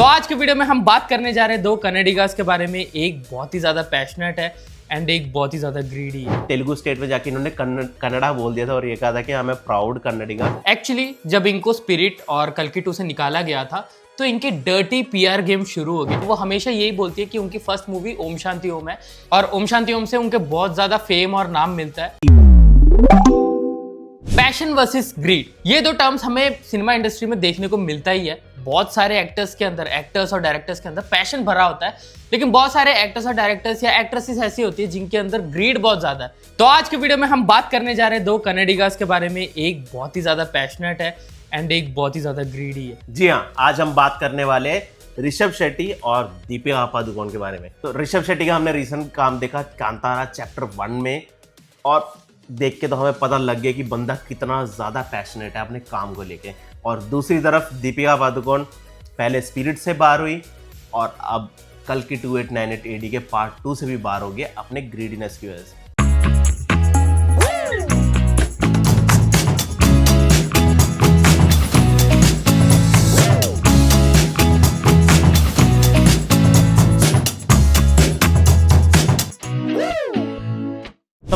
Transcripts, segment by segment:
तो आज के वीडियो में हम बात करने जा रहे हैं दो कन्नडिगास के बारे में। एक बहुत ही ज्यादा पैशनेट है एंड एक बहुत ही ज्यादा ग्रीडी है। तेलुगु स्टेट में जाके इन्होंने कन्नड़ा बोल दिया था और ये कहा था कि हमें प्राउड कन्नडिगा। एक्चुअली जब इनको स्पिरिट और कल्कि 2 से निकाला गया था तो इनकी डर्टी पीआर गेम शुरू हो गई। वो हमेशा यही बोलती है कि उनकी फर्स्ट मूवी ओम शांति ओम है और ओम शांति ओम से उनके बहुत ज्यादा फेम और नाम मिलता है। पैशन वर्सेस ग्रीड, ये दो टर्म्स हमें सिनेमा इंडस्ट्री में देखने को मिलता ही है। बहुत सारे एक्टर्स और डायरेक्टर्स के अंदर पैशन भरा होता है, लेकिन बहुत सारे एक्टर्स और डायरेक्टर्स या एक्ट्रेसेस ऐसी होती है जिनके अंदर ग्रीड बहुत ज्यादा है। तो आज के वीडियो में हम बात करने जा रहे हैं दो कन्नडिगास के बारे में। एक बहुत ही ज्यादा पैशनेट है एंड एक बहुत ही ज्यादा ग्रीडी है। जी हाँ, आज हम बात करने वाले ऋषभ शेट्टी और दीपिका पादुकोण के बारे में। तो ऋषभ शेट्टी का हमने रिसेंट काम देखा कांतारा चैप्टर 1 में, और देख के तो हमें पता लग गया कि बंदा कितना ज्यादा पैशनेट है अपने काम को लेके। और दूसरी तरफ दीपिका पादुकोण पहले स्पिरिट से बाहर हुई और अब कल्कि 2898 AD के पार्ट 2 से भी बाहर हो गया अपने ग्रीडीनेस की वजह से।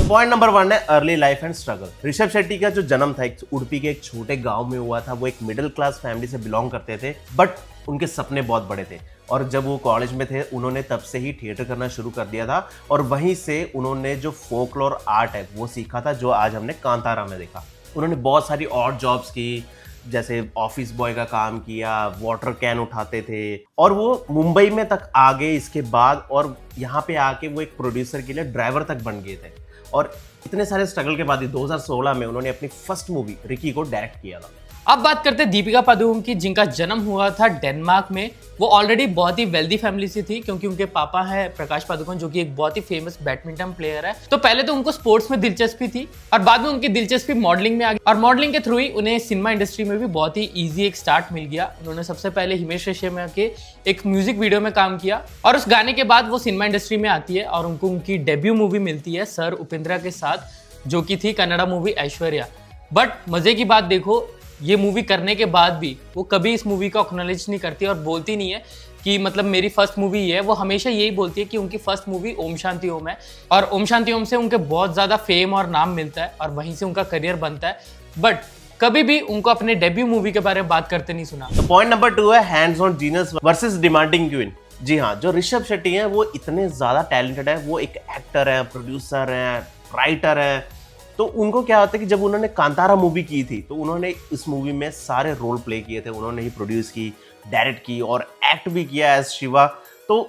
पॉइंट नंबर 1 है early life and struggle. Rishabh Shetty का जो जन्म था एक उडुपी के एक छोटे गांव में हुआ था। वो एक मिडिल क्लास फैमिली से बिलोंग करते थे, बट उनके सपने बहुत बड़े थे। और जब वो कॉलेज में थे उन्होंने तब से ही थिएटर करना शुरू कर दिया था और वहीं से उन्होंने जो फोकलोर आर्ट है वो सीखा था, जो आज हमने कांतारा में देखा। उन्होंने बहुत सारी और जॉब्स की, जैसे ऑफिस बॉय का काम किया, वाटर कैन उठाते थे, और वो मुंबई में तक आ गए इसके बाद। और यहाँ पे आके वो एक प्रोड्यूसर के लिए ड्राइवर तक बन गए थे। और इतने सारे स्ट्रगल के बाद ही 2016 में उन्होंने अपनी फर्स्ट मूवी रिकी को डायरेक्ट किया था। अब बात करते हैं दीपिका पादुकोण की, जिनका जन्म हुआ था डेनमार्क में। वो ऑलरेडी बहुत ही वेल्दी फैमिली से थी, क्योंकि उनके पापा है प्रकाश पादुकोण, जो कि एक बहुत ही फेमस बैडमिंटन प्लेयर है। तो पहले तो उनको स्पोर्ट्स में दिलचस्पी थी और बाद में उनकी दिलचस्पी मॉडलिंग में आ गई, और मॉडलिंग के थ्रू ही उन्हें सिनेमा इंडस्ट्री में भी बहुत ही ईजी एक स्टार्ट मिल गया। उन्होंने सबसे पहले हिमेश रेशमिया के एक म्यूजिक वीडियो में काम किया और उस गाने के बाद वो सिनेमा इंडस्ट्री में आती है और उनको उनकी डेब्यू मूवी मिलती है सर उपेंद्रा के साथ, जो कि थी कन्नड़ा मूवी ऐश्वर्या। बट मजे की बात देखो, ये मूवी करने के बाद भी वो कभी इस मूवी को एक्नॉलेज नहीं करती और बोलती नहीं है कि मतलब मेरी फर्स्ट मूवी ये है। वो हमेशा यही बोलती है कि उनकी फर्स्ट मूवी ओम शांति ओम है और ओम शांति ओम से उनके बहुत ज़्यादा फेम और नाम मिलता है और वहीं से उनका करियर बनता है। बट कभी भी उनको अपने डेब्यू मूवी के बारे में बात करते नहीं सुना। तो पॉइंट नंबर 2 है hands on genius versus demanding queen. जी हाँ, जो ऋषभ शेट्टी हैं वो इतने ज़्यादा टैलेंटेड है। वो एक एक्टर है, प्रोड्यूसर है, राइटर है। तो उनको क्या होता है कि जब उन्होंने कांतारा मूवी की थी तो उन्होंने इस मूवी में सारे रोल प्ले किए थे। उन्होंने ही प्रोड्यूस की, डायरेक्ट की और एक्ट भी किया एज शिवा। तो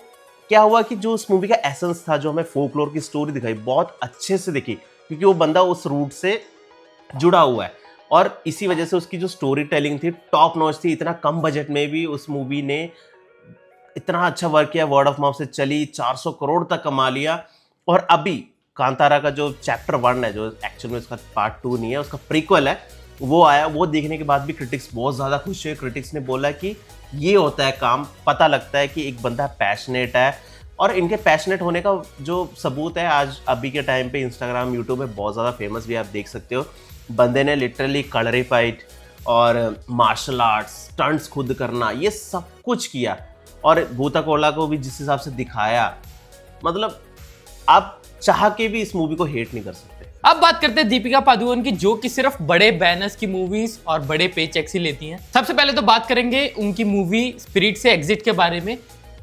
क्या हुआ कि जो उस मूवी का एसेंस था, जो हमें फोकलोर की स्टोरी दिखाई, बहुत अच्छे से दिखी, क्योंकि वो बंदा उस रूट से जुड़ा हुआ है। और इसी वजह से उसकी जो स्टोरी टेलिंग थी टॉप नॉच थी। इतना कम बजट में भी उस मूवी ने इतना अच्छा वर्क किया, वर्ड ऑफ माउथ से चली, 400 करोड़ तक कमा लिया। और अभी कांतारा का जो चैप्टर 1 है, जो एक्चुअल में उसका पार्ट 2 नहीं है, उसका प्रीक्वल है, वो आया। वो देखने के बाद भी क्रिटिक्स बहुत ज़्यादा खुश हुए। क्रिटिक्स ने बोला कि ये होता है काम, पता लगता है कि एक बंदा पैशनेट है। और इनके पैशनेट होने का जो सबूत है आज अभी के टाइम पे इंस्टाग्राम, यूट्यूब में बहुत ज़्यादा फेमस भी आप देख सकते हो। बंदे ने लिटरली कलरी फाइट और मार्शल आर्ट्स, स्टंट्स खुद करना, ये सब कुछ किया। और भूता कोला को भी जिस हिसाब से दिखाया, मतलब आप चाह के भी इस मूवी को हेट नहीं कर सकते। अब बात करते हैं दीपिका पादुकोण की, जो कि सिर्फ बड़े बैनर्स की मूवीज और बड़े पे चेक्स ही लेती हैं। सबसे पहले तो बात करेंगे उनकी मूवी स्पिरिट से एग्जिट के बारे में।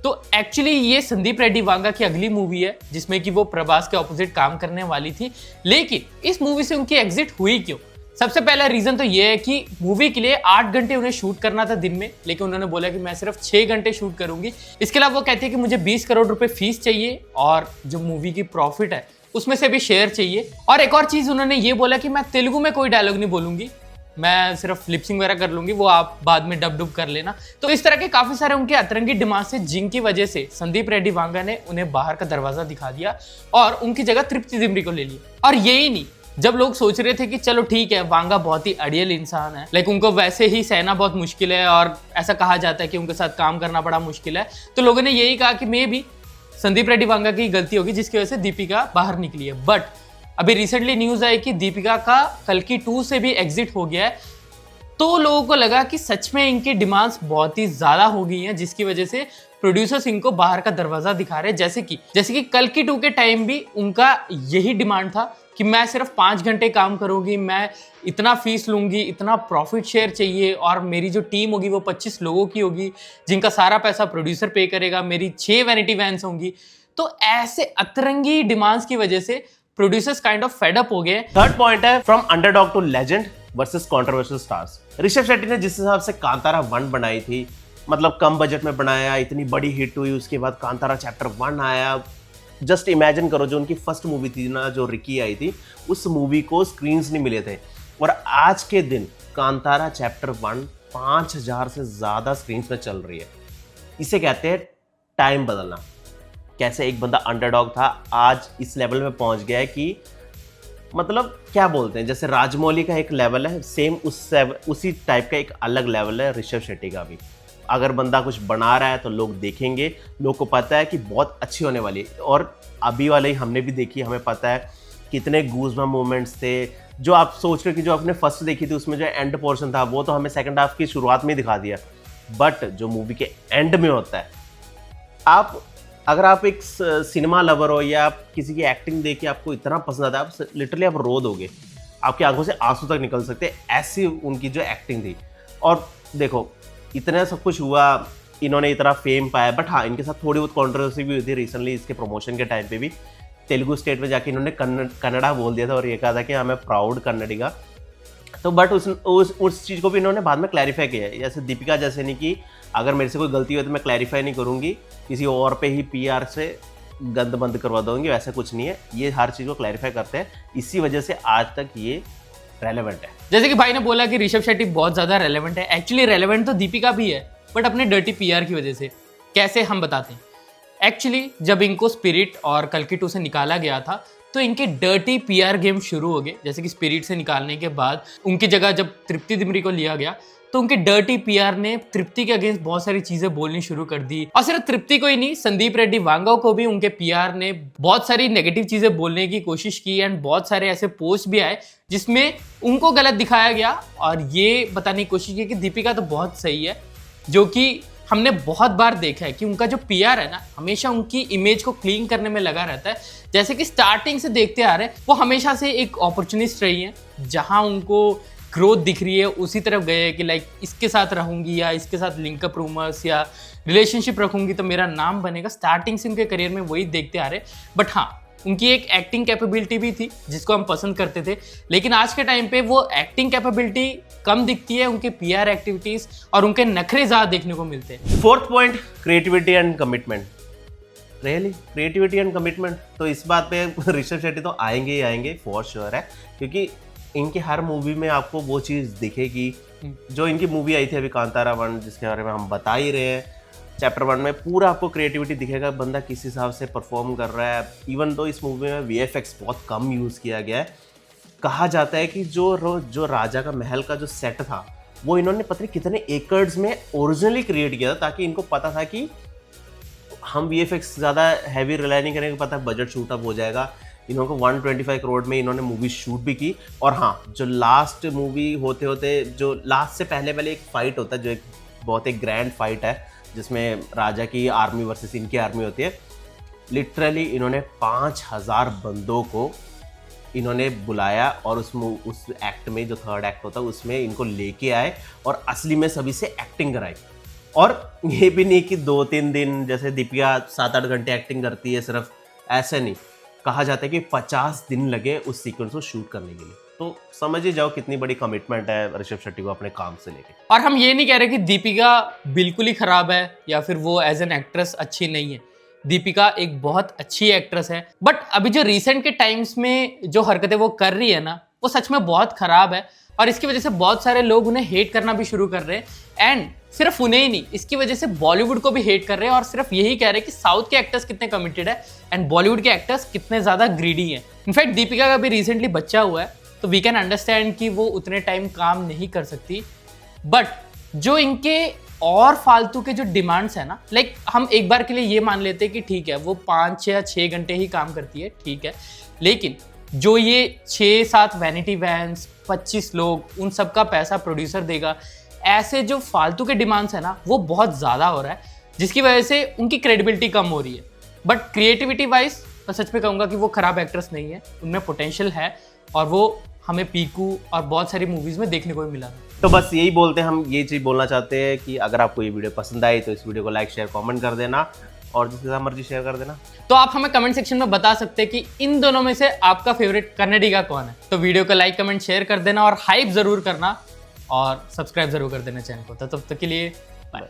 तो एक्चुअली ये संदीप रेड्डी वांगा की अगली मूवी है, जिसमें कि वो प्रभास के ऑपोजिट काम करने वाली थी। लेकिन इस मूवी से उनकी एग्जिट हुई क्यों? सबसे पहला रीजन तो ये है कि मूवी के लिए 8 घंटे उन्हें शूट करना था दिन में, लेकिन उन्होंने बोला कि मैं सिर्फ 6 घंटे शूट करूंगी। इसके अलावा वो कहती है कि मुझे 20 करोड़ रुपए फीस चाहिए और जो मूवी की प्रॉफिट है उसमें से भी शेयर चाहिए। और एक और चीज उन्होंने ये बोला कि मैं तेलुगु में कोई डायलॉग नहीं बोलूंगी, मैं सिर्फ लिपसिंग वगैरह कर लूंगी, वो आप बाद में डब कर लेना। तो इस तरह के काफी सारे उनके अतरंगी डिमांड से, जिनकी वजह से संदीप रेड्डी वांगा ने उन्हें बाहर का दरवाजा दिखा दिया और उनकी जगह तृप्ति दिमरी को ले लिया। और यही नहीं, जब लोग सोच रहे थे कि चलो ठीक है, वांगा बहुत ही अड़ियल इंसान है, लेकिन उनको वैसे ही सहना बहुत मुश्किल है और ऐसा कहा जाता है कि उनके साथ काम करना बड़ा मुश्किल है, तो लोगों ने यही कहा कि मे भी संदीप रेड्डी वांगा की गलती होगी, जिसकी वजह से दीपिका बाहर निकली है। बट अभी रिसेंटली न्यूज आई कि दीपिका का कल्कि 2 से भी एग्जिट हो गया है। तो लोगों को लगा कि सच में इनकी डिमांड्स बहुत ही ज़्यादा हो गई हैं, जिसकी वजह से प्रोड्यूसर्स इनको बाहर का दरवाज़ा दिखा रहे हैं। जैसे कि कल्कि 2 के टाइम भी उनका यही डिमांड था कि मैं सिर्फ 5 घंटे काम करूंगी, मैं इतना फीस लूंगी, इतना प्रॉफिट शेयर चाहिए, और मेरी जो टीम होगी वो 25 लोगों की होगी जिनका सारा पैसा प्रोड्यूसर पे करेगा, मेरी 6 वैनिटी वैन्स होंगी। तो ऐसे अतरंगी डिमांड्स की वजह से producers kind of fed up हो गए। थर्ड पॉइंट है from underdog to legend versus controversial stars. Rishabh Shetty ने जिस हिसाब से कांतारा 1 बनाई थी, मतलब कम बजट में बनाया, इतनी बड़ी हिट हुई, उसके बाद कांतारा चैप्टर 1 आया। जस्ट इमेजिन करो, जो उनकी फर्स्ट मूवी थी ना, जो रिकी आई थी, उस मूवी को स्क्रीन्स नहीं मिले थे, और आज के दिन कांतारा चैप्टर 1 5000 से ज्यादा स्क्रीन्स में चल रही है। इसे कहते हैं टाइम बदलना। कैसे एक बंदा अंडरडॉग था, आज इस लेवल में पहुंच गया है कि मतलब क्या बोलते हैं, जैसे राजमौली का एक लेवल है, सेम उसी टाइप का एक अलग लेवल है ऋषभ शेट्टी का भी। अगर बंदा कुछ बना रहा है तो लोग देखेंगे, लोग को पता है कि बहुत अच्छी होने वाली है। और अभी वाले ही हमने भी देखी, हमें पता है कितने गूज़बम्प मोमेंट्स थे। जो आप सोच रहे हो कि जो आपने फर्स्ट देखी थी उसमें जो एंड पोर्शन था, वो तो हमें सेकंड हाफ की शुरुआत में दिखा दिया, बट जो मूवी के एंड में होता है, अगर आप एक सिनेमा लवर हो या आप किसी की एक्टिंग देख के आपको इतना पसंद आता है, आप लिटरली आप रो दोगे, आपकी आंखों से आंसू तक निकल सकते हैं, ऐसी उनकी जो एक्टिंग थी। और देखो, इतना सब कुछ हुआ, इन्होंने इतना फेम पाया, बट हाँ, इनके साथ थोड़ी बहुत कंट्रोवर्सी भी हुई थी रिसेंटली। इसके प्रमोशन के टाइम पे भी तेलुगु स्टेट में जाके इन्होंने कन्नड़ा बोल दिया था और ये कहा था कि हाँ, मैं प्राउड कन्नड़ी का। तो बट उस चीज़ को भी इन्होंने बाद में क्लैरिफाई किया है। जैसे दीपिका जैसे नहीं कि अगर मेरे से कोई गलती हो तो मैं क्लैरिफाई नहीं करूँगी, किसी और पे ही PR से गंद बंद करवा दूँगी, वैसा कुछ नहीं है। ये हर चीज़ को क्लैरिफाई करते हैं, इसी वजह से आज तक ये रेलेवेंट है। जैसे कि भाई ने बोला कि ऋषभ शेट्टी बहुत ज़्यादा रेलेवेंट है, एक्चुअली रेलेवेंट तो दीपिका भी है, बट अपने डर्टी PR की वजह से। कैसे, हम बताते हैं। एक्चुअली जब इनको स्पिरिट और कल्कि 2 से निकाला गया था, तो इनके डर्टी PR गेम शुरू हो गए। जैसे कि स्पिरिट से निकालने के बाद उनकी जगह जब तृप्ति दिमरी को लिया गया, तो उनके डर्टी PR ने तृप्ति के अगेंस्ट बहुत सारी चीजें बोलनी शुरू कर दी। और सिर्फ तृप्ति को ही नहीं, संदीप रेड्डी वांगा को भी उनके PR ने बहुत सारी नेगेटिव चीजें बोलने की कोशिश की, एंड बहुत सारे ऐसे पोस्ट भी आए जिसमें उनको गलत दिखाया गया और ये बताने की कोशिश की कि दीपिका तो बहुत सही है। जो कि हमने बहुत बार देखा है कि उनका जो PR है ना, हमेशा उनकी इमेज को क्लीन करने में लगा रहता है। जैसे कि स्टार्टिंग से देखते आ रहे हैं, वो हमेशा से एक अपॉर्चुनिस्ट रही है, जहां उनको ग्रोथ दिख रही है उसी तरफ गए कि लाइक इसके साथ रहूंगी या इसके साथ लिंकअप रूमर्स या रिलेशनशिप रखूंगी तो मेरा नाम बनेगा। स्टार्टिंग से उनके करियर में वही देखते आ रहे। बट हाँ, उनकी एक एक्टिंग कैपेबिलिटी भी थी जिसको हम पसंद करते थे, लेकिन आज के टाइम पे वो एक्टिंग कैपेबिलिटी कम दिखती है, उनके PR एक्टिविटीज और उनके नखरे ज़्यादा देखने को मिलते हैं। Fourth point, creativity and commitment. Really creativity and commitment, तो इस बात पे ऋषभ शेट्टी तो आएंगे ही आएंगे, फॉर श्योर है, क्योंकि इनकी हर मूवी में आपको वो चीज़ दिखेगी। जो इनकी मूवी आई थी अभी कांतारा 1, जिसके बारे में हम बता ही रहे हैं, चैप्टर 1 में पूरा आपको क्रिएटिविटी दिखेगा, बंदा किस हिसाब से परफॉर्म कर रहा है। इवन तो इस मूवी में VFX बहुत कम यूज़ किया गया है। कहा जाता है कि जो राजा का महल का जो सेट था, वो इन्होंने पता नहीं कितने एकर्स में ओरिजिनली क्रिएट किया था, ताकि इनको पता था कि हम VFX ज़्यादा हैवी रिलाई नहीं करेंगे, पता है बजट शूट अप हो जाएगा। इन्होंने 125 करोड़ में इन्होंने मूवी शूट भी की। और हाँ, जो लास्ट मूवी होते होते, जो लास्ट से पहले एक फाइट होता है, जो एक बहुत एक ग्रैंड फाइट है, जिसमें राजा की आर्मी वर्सेस इनकी आर्मी होती है। लिटरली इन्होंने 5000 बंदों को इन्होंने बुलाया और उस एक्ट में, जो थर्ड एक्ट होता है, उसमें इनको लेके आए और असली में सभी से एक्टिंग कराई। और ये भी नहीं कि 2-3 दिन, जैसे दीपिका 7-8 घंटे एक्टिंग करती है सिर्फ, ऐसे नहीं। कहा जाता है कि 50 दिन लगे उस सीक्वेंस को शूट करने के लिए। तो समझ ही जाओ कितनी बड़ी कमिटमेंट है ऋषभ शेट्टी को अपने काम से लेके। और हम ये नहीं कह रहे कि दीपिका बिल्कुल ही खराब है या फिर वो एज एन एक्ट्रेस अच्छी नहीं है। दीपिका एक बहुत अच्छी एक्ट्रेस है, बट अभी जो रिसेंट के टाइम्स में जो हरकतें वो कर रही है ना, वो सच में बहुत खराब है। और इसकी वजह से बहुत सारे लोग उन्हें हेट करना भी शुरू कर रहे हैं। एंड सिर्फ उन्हें ही नहीं, इसकी वजह से बॉलीवुड को भी हेट कर रहे हैं और सिर्फ यही कह रहे हैं कि साउथ के एक्टर्स कितने कमिटेड है एंड बॉलीवुड के एक्टर्स कितने ज़्यादा ग्रीडी हैं। इनफैक्ट दीपिका का भी रिसेंटली बच्चा हुआ है, तो वी कैन अंडरस्टैंड कि वो उतने टाइम काम नहीं कर सकती। बट जो इनके और फालतू के जो डिमांड्स है ना, लाइक हम एक बार के लिए ये मान लेते हैं कि ठीक है वो 5 या 6 घंटे ही काम करती है, ठीक है, लेकिन जो ये 6-7 वैनिटी वैन्स, 25 लोग, उन सब का पैसा प्रोड्यूसर देगा, ऐसे जो फालतू के डिमांड्स है ना वो बहुत ज़्यादा हो रहा है, जिसकी वजह से उनकी क्रेडिबिलिटी कम हो रही है। बट क्रिएटिविटी वाइज मैं सच में कहूँगा कि वो खराब एक्ट्रेस नहीं है, उनमें पोटेंशियल है और वो हमें पीकू और बहुत सारी मूवीज़ में देखने को भी मिला। तो बस यही बोलते हैं, हम ये चीज़ बोलना चाहते हैं कि अगर आपको ये वीडियो पसंद आई तो इस वीडियो को लाइक शेयर कमेंट कर देना और जिसके साथ मर्जी शेयर कर देना। तो आप हमें कमेंट सेक्शन में बता सकते हैं कि इन दोनों में से आपका फेवरेट कन्नड़ी का कौन है। तो वीडियो को लाइक कमेंट शेयर कर देना और हाइप जरूर करना और सब्सक्राइब जरूर कर देना चैनल को। तो तब तक के लिए बाय।